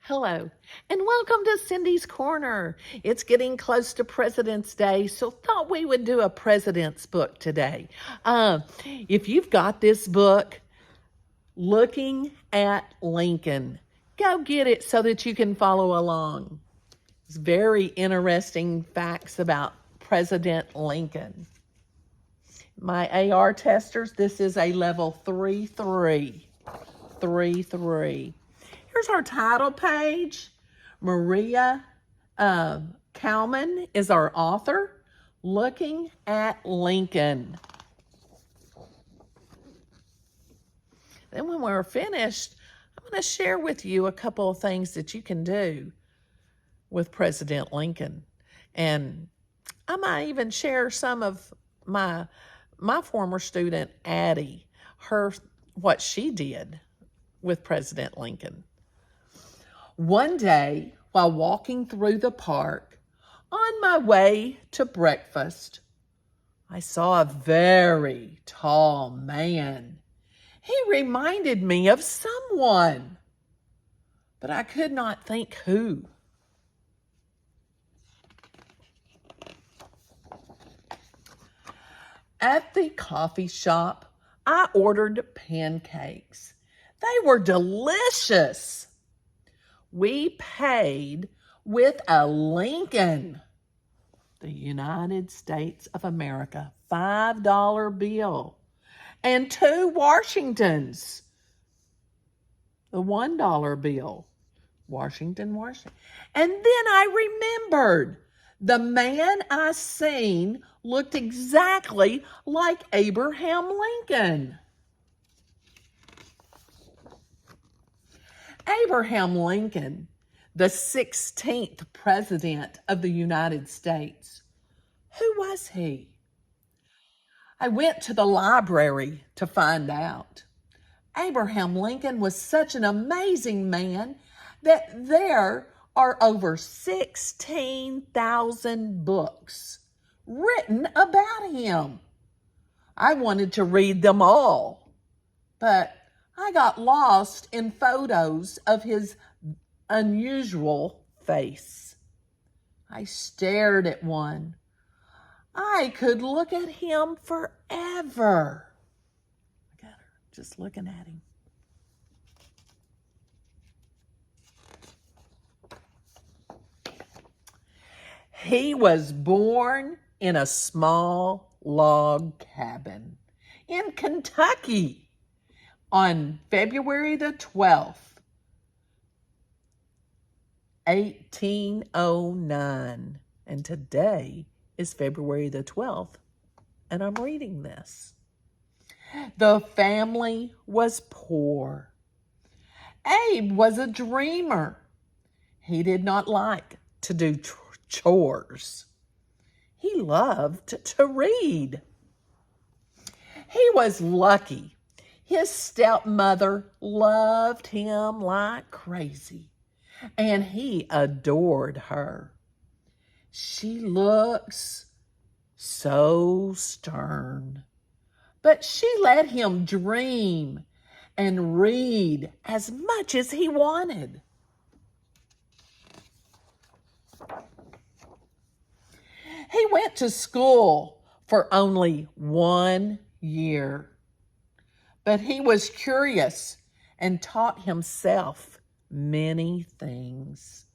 Hello, and welcome to Cindy's Corner. It's getting close to President's Day, so thought we would do a President's book today. If you've got this book, Looking at Lincoln, go get it so that you can follow along. It's very interesting facts about President Lincoln. My AR testers, this is a level 3-3. 3-3. Here's our title page. Maira Kalman is our author. Looking at Lincoln. Then when we're finished, I'm going to share with you a couple of things that you can do with President Lincoln. And I might even share some of my former student, Addie, what she did with President Lincoln. One day, while walking through the park, on my way to breakfast, I saw a very tall man. He reminded me of someone, but I could not think who. At the coffee shop, I ordered pancakes. They were delicious. We paid with a Lincoln, the United States of America, $5 bill, and 2 Washingtons, the $1 bill, Washington. And then I remembered the man I seen looked exactly like Abraham Lincoln. Abraham Lincoln, the 16th President of the United States. Who was he? I went to the library to find out. Abraham Lincoln was such an amazing man that there are over 16,000 books written about him. I wanted to read them all, but I got lost in photos of his unusual face. I stared at one. I could look at him forever. Look at her, just looking at him. He was born in a small log cabin in Kentucky on February the 12th, 1809. And today is February the 12th, and I'm reading this. The family was poor. Abe was a dreamer. He did not like to do chores. He loved to read. He was lucky. His stepmother loved him like crazy, and he adored her. She looks so stern, but she let him dream and read as much as he wanted. He went to school for only 1 year. But he was curious and taught himself many things.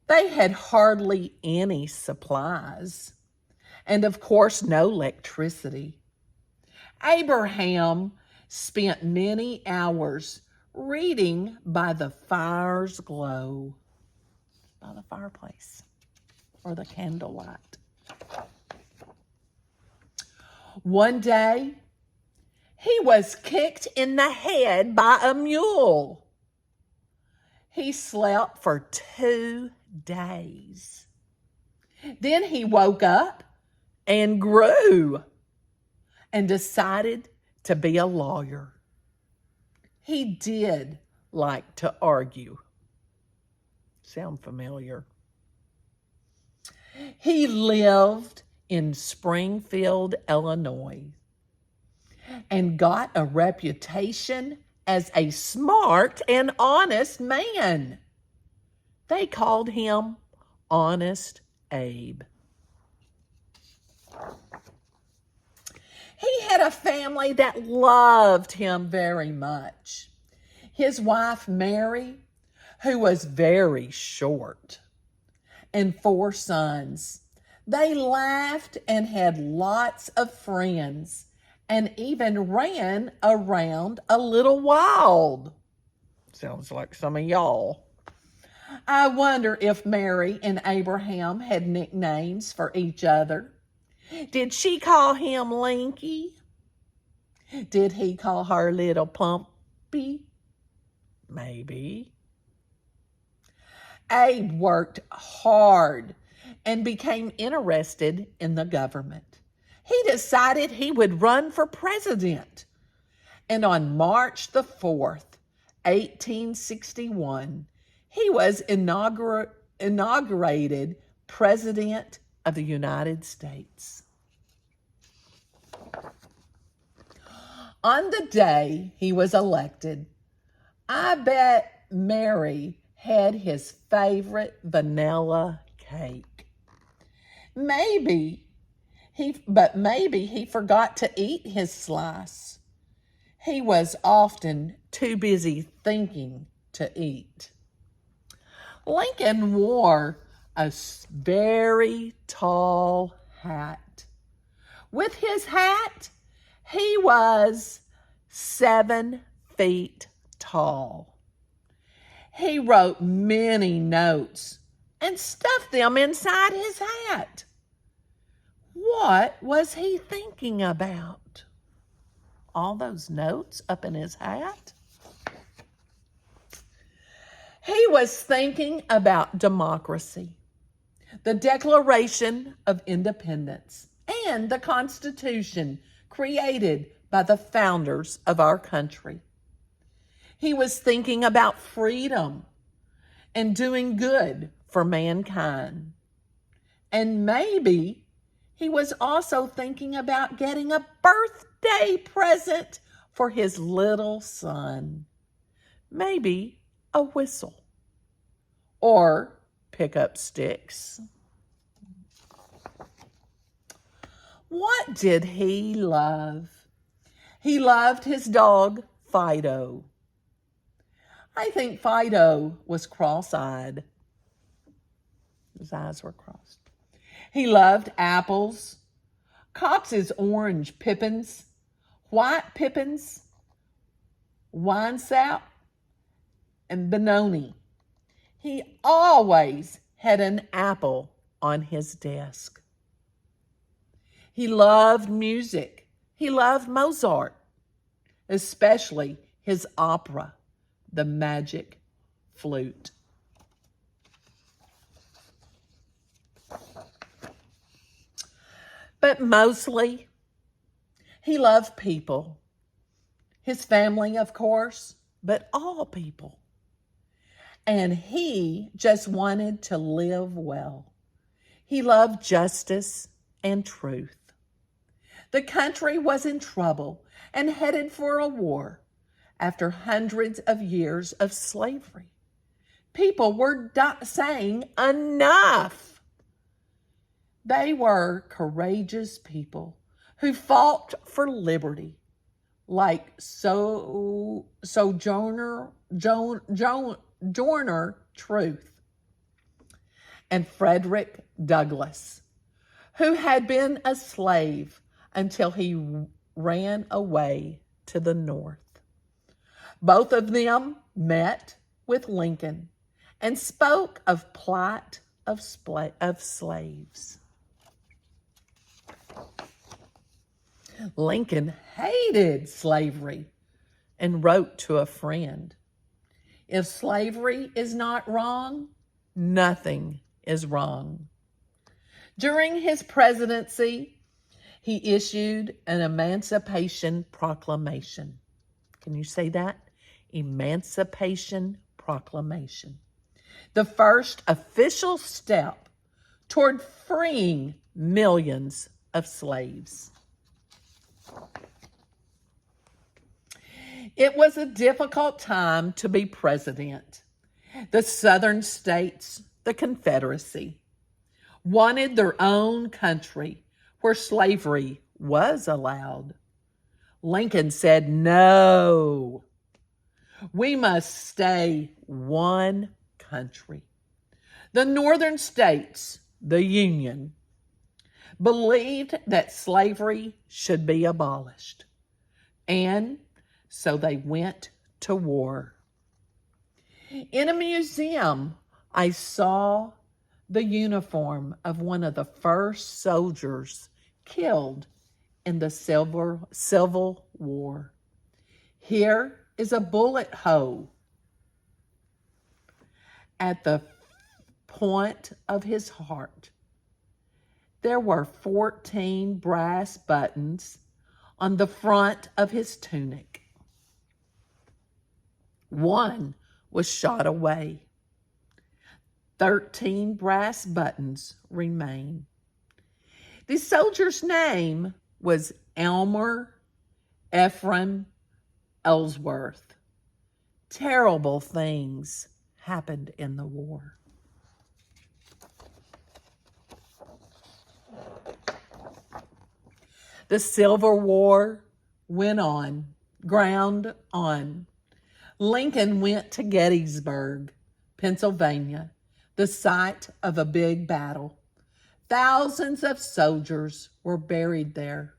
They had hardly any supplies, and of course, no electricity. Abraham spent many hours reading by the fire's glow, by the fireplace or the candlelight. One day, he was kicked in the head by a mule. He slept for 2 days. Then he woke up and grew and decided to be a lawyer. He did like to argue. Sound familiar? He lived in Springfield, Illinois, and got a reputation as a smart and honest man. They called him Honest Abe. He had a family that loved him very much. His wife, Mary, who was very short, and 4 sons. They laughed and had lots of friends and even ran around a little wild. Sounds like some of y'all. I wonder if Mary and Abraham had nicknames for each other. Did she call him Linky? Did he call her Little Plumpy? Maybe. Abe worked hard and became interested in the government. He decided he would run for president. And on March the 4th, 1861, he was inaugurated President of the United States. On the day he was elected, I bet Mary had his favorite vanilla cake. Maybe he forgot to eat his slice. He was often too busy thinking to eat. Lincoln wore a very tall hat. With his hat, he was 7 feet tall. He wrote many notes and stuffed them inside his hat. What was he thinking about? All those notes up in his hat? He was thinking about democracy, the Declaration of Independence, and the Constitution created by the founders of our country. He was thinking about freedom and doing good for mankind. And maybe he was also thinking about getting a birthday present for his little son. Maybe a whistle or pickup sticks. What did he love? He loved his dog, Fido. I think Fido was cross-eyed. His eyes were crossed. He loved apples, Cox's orange pippins, white pippins, winesap, and Benoni. He always had an apple on his desk. He loved music. He loved Mozart, especially his opera, The Magic Flute. But mostly, he loved people. His family, of course, but all people. And he just wanted to live well. He loved justice and truth. The country was in trouble and headed for a war after hundreds of years of slavery. People were saying enough. They were courageous people who fought for liberty, like Sojourner Truth and Frederick Douglass, who had been a slave until he ran away to the North. Both of them met with Lincoln and spoke of plight of slaves. Lincoln hated slavery and wrote to a friend, "If slavery is not wrong, nothing is wrong." During his presidency, he issued an Emancipation Proclamation. Can you say that? Emancipation Proclamation. The first official step toward freeing millions of slaves. It was a difficult time to be president. The southern states, the Confederacy, wanted their own country where slavery was allowed. Lincoln said, no, we must stay one country. The northern states, the Union, believed that slavery should be abolished, and so they went to war. In a museum, I saw the uniform of one of the first soldiers killed in the Civil War. Here is a bullet hole at the point of his heart. There were 14 brass buttons on the front of his tunic. One was shot away. 13 brass buttons remain. The soldier's name was Elmer Ephraim Ellsworth. Terrible things happened in the war. The Civil War went on, ground on. Lincoln went to Gettysburg, Pennsylvania, the site of a big battle. Thousands of soldiers were buried there,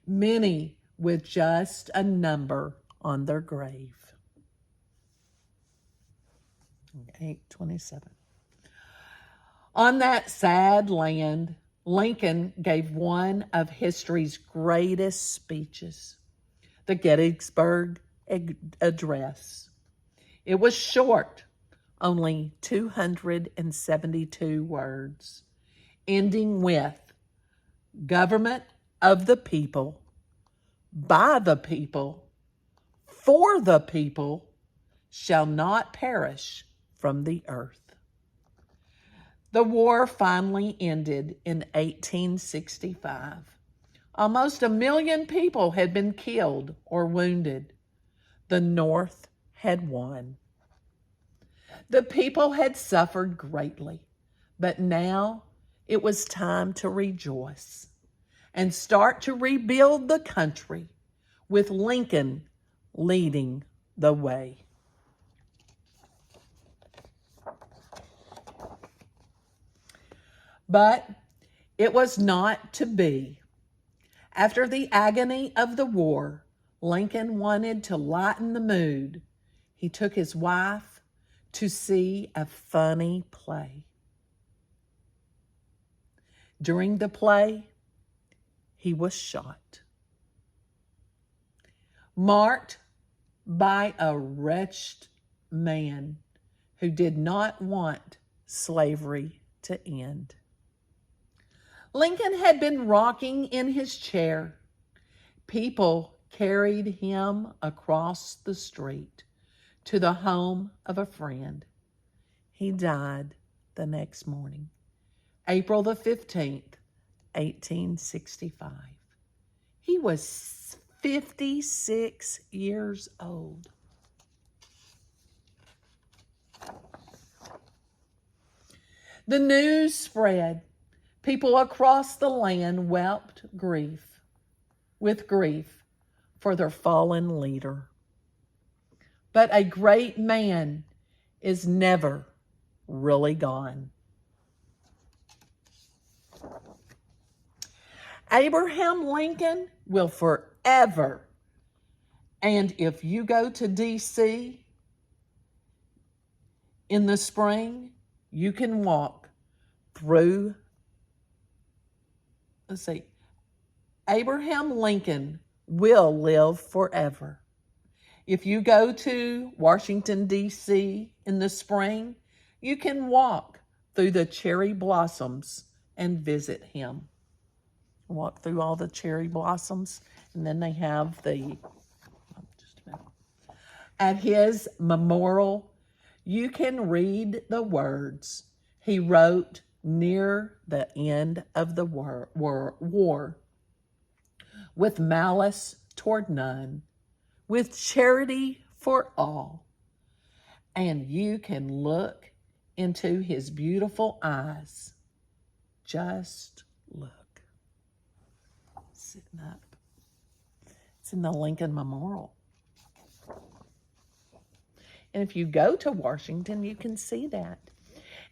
many with just a number on their grave. 827. On that sad land, Lincoln gave one of history's greatest speeches, the Gettysburg Address. It was short, only 272 words, ending with, government of the people, by the people, for the people, shall not perish from the earth. The war finally ended in 1865. Almost 1 million people had been killed or wounded. The North had won. The people had suffered greatly, but now it was time to rejoice and start to rebuild the country with Lincoln leading the way. But it was not to be. After the agony of the war, Lincoln wanted to lighten the mood. He took his wife to see a funny play. During the play, he was shot, marked by a wretched man who did not want slavery to end. Lincoln had been rocking in his chair. People carried him across the street to the home of a friend. He died the next morning, April the 15th, 1865. He was 56 years old. The news spread. People across the land wept with grief for their fallen leader. But a great man is never really gone. Abraham Lincoln will forever, and if you go to D.C. in the spring, you can walk through. Let's see, Abraham Lincoln will live forever. If you go to Washington, D.C. in the spring, you can walk through the cherry blossoms and visit him. Walk through all the cherry blossoms, and then they have at his memorial, you can read the words he wrote near the end of the war, with malice toward none, with charity for all. And you can look into his beautiful eyes. Just look. Sitting up. It's in the Lincoln Memorial. And if you go to Washington, you can see that.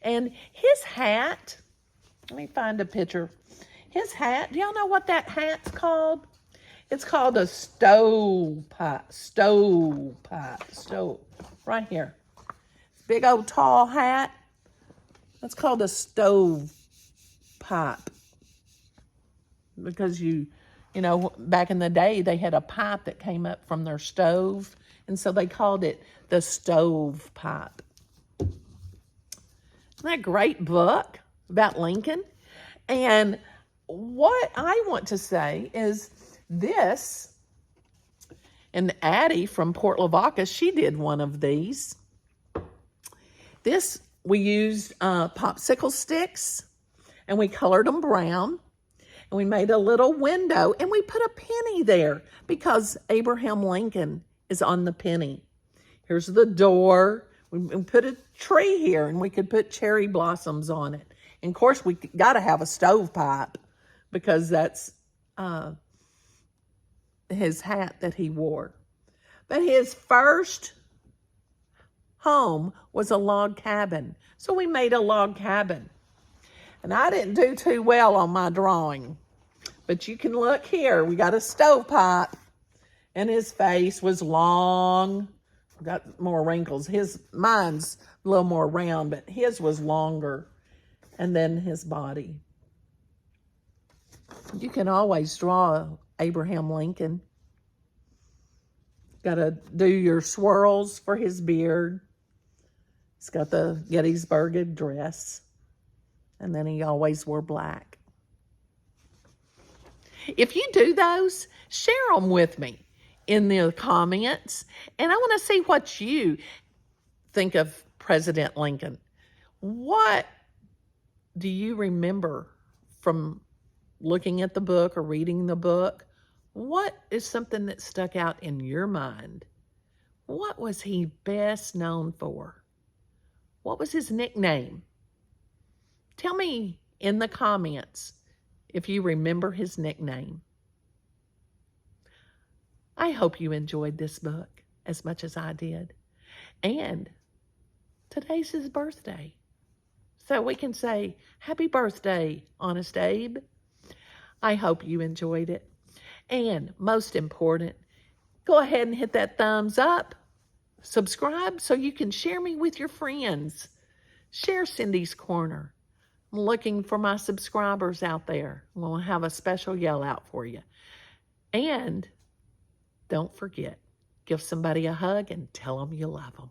And his hat, let me find a picture. His hat, do y'all know what that hat's called? It's called a stovepipe. Stove. Right here. Big old tall hat. That's called a stovepipe. Because you know, back in the day, they had a pipe that came up from their stove. And so they called it the stovepipe. Isn't that a great book about Lincoln? And what I want to say is this, and Addie from Port Lavaca, she did one of these. This, we used popsicle sticks, and we colored them brown, and we made a little window, and we put a penny there because Abraham Lincoln is on the penny. Here's the door. We put a tree here, and we could put cherry blossoms on it. And, of course, we got to have a stovepipe because that's his hat that he wore. But his first home was a log cabin. So we made a log cabin. And I didn't do too well on my drawing. But you can look here. We got a stovepipe. And his face was long. Got more wrinkles. Mine's a little more round, but his was longer. And then his body. You can always draw Abraham Lincoln. Got to do your swirls for his beard. He's got the Gettysburg dress. And then he always wore black. If you do those, share them with me in the comments. And I want to see what you think of President Lincoln. What do you remember from looking at the book or reading the book? What is something that stuck out in your mind? What was he best known for? What was his nickname? Tell me in the comments if you remember his nickname. I hope you enjoyed this book as much as I did. And today's his birthday. So we can say, happy birthday, Honest Abe. I hope you enjoyed it. And most important, go ahead and hit that thumbs up. Subscribe so you can share me with your friends. Share Cindy's Corner. I'm looking for my subscribers out there. I'm going to have a special yell out for you. And don't forget, give somebody a hug and tell them you love them.